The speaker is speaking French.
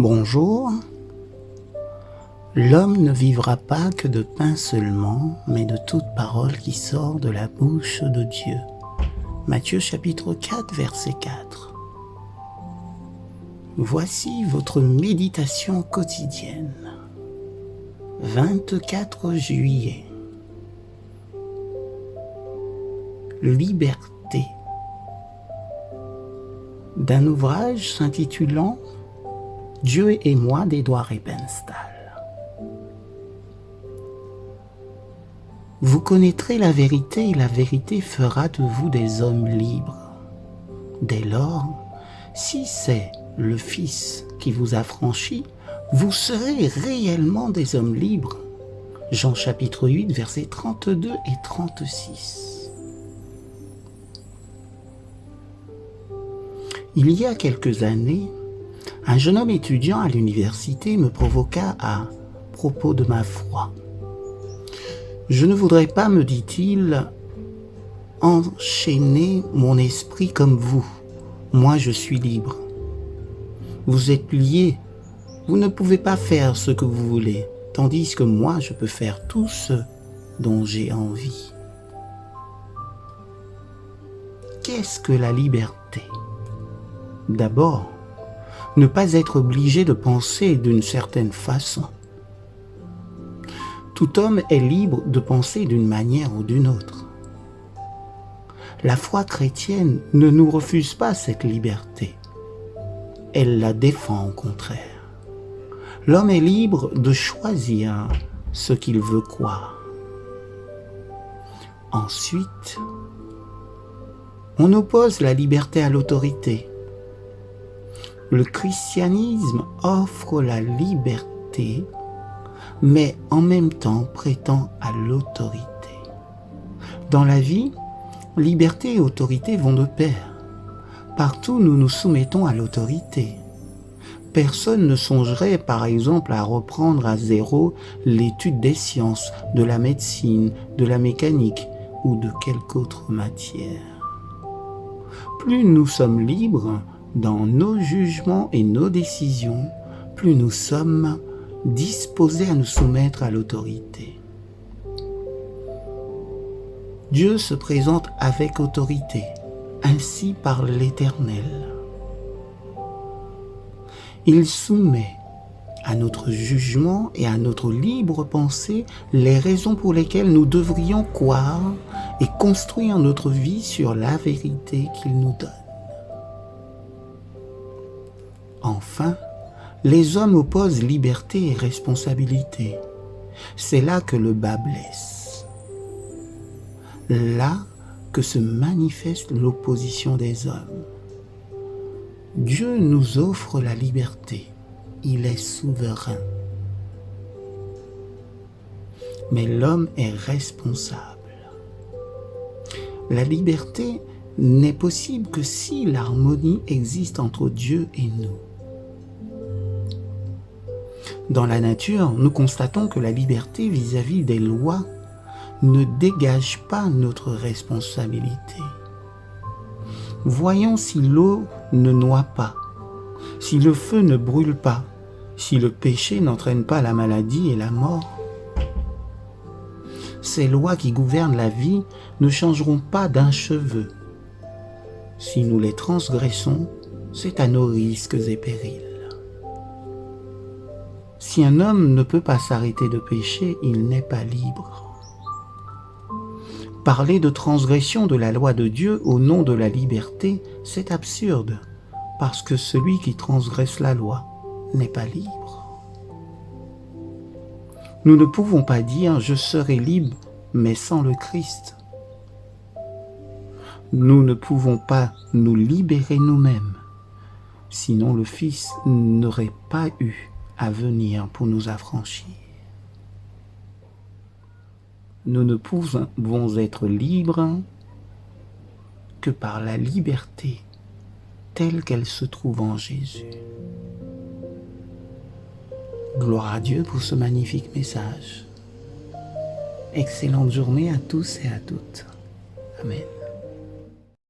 Bonjour. L'homme ne vivra pas que de pain seulement, mais de toute parole qui sort de la bouche de Dieu. Matthieu chapitre 4, verset 4. Voici votre méditation quotidienne. 24 juillet. Liberté. D'un ouvrage s'intitulant Dieu et moi d'Édouard Rippenstall. Vous connaîtrez la vérité et la vérité fera de vous des hommes libres. Dès lors, si c'est le Fils qui vous a franchi, vous serez réellement des hommes libres. Jean chapitre 8, versets 32 et 36. Il y a quelques années, un jeune homme étudiant à l'université me provoqua à propos de ma foi. Je ne voudrais pas, me dit-il, enchaîner mon esprit comme vous. Moi, je suis libre. Vous êtes lié. Vous ne pouvez pas faire ce que vous voulez, tandis que moi, je peux faire tout ce dont j'ai envie. Qu'est-ce que la liberté? D'abord, ne pas être obligé de penser d'une certaine façon. Tout homme est libre de penser d'une manière ou d'une autre. La foi chrétienne ne nous refuse pas cette liberté. Elle la défend au contraire. L'homme est libre de choisir ce qu'il veut croire. Ensuite, on oppose la liberté à l'autorité. Le christianisme offre la liberté, mais en même temps prétend à l'autorité. Dans la vie, liberté et autorité vont de pair. Partout, nous nous soumettons à l'autorité. Personne ne songerait, par exemple, à reprendre à zéro l'étude des sciences, de la médecine, de la mécanique ou de quelque autre matière. Plus nous sommes libres dans nos jugements et nos décisions, plus nous sommes disposés à nous soumettre à l'autorité. Dieu se présente avec autorité, ainsi par l'Éternel. Il soumet à notre jugement et à notre libre pensée les raisons pour lesquelles nous devrions croire et construire notre vie sur la vérité qu'il nous donne. Enfin, les hommes opposent liberté et responsabilité. C'est là que le bas blesse. Là que se manifeste l'opposition des hommes. Dieu nous offre la liberté. Il est souverain. Mais l'homme est responsable. La liberté n'est possible que si l'harmonie existe entre Dieu et nous. Dans la nature, nous constatons que la liberté vis-à-vis des lois ne dégage pas notre responsabilité. Voyons si l'eau ne noie pas, si le feu ne brûle pas, si le péché n'entraîne pas la maladie et la mort. Ces lois qui gouvernent la vie ne changeront pas d'un cheveu. Si nous les transgressons, c'est à nos risques et périls. Si un homme ne peut pas s'arrêter de pécher, il n'est pas libre. Parler de transgression de la loi de Dieu au nom de la liberté, c'est absurde, parce que celui qui transgresse la loi n'est pas libre. Nous ne pouvons pas dire « je serai libre » mais sans le Christ. Nous ne pouvons pas nous libérer nous-mêmes, sinon le Fils n'aurait pas eu à venir pour nous affranchir. Nous ne pouvons être libres que par la liberté telle qu'elle se trouve en Jésus. Gloire à Dieu pour ce magnifique message. Excellente journée à tous et à toutes. Amen.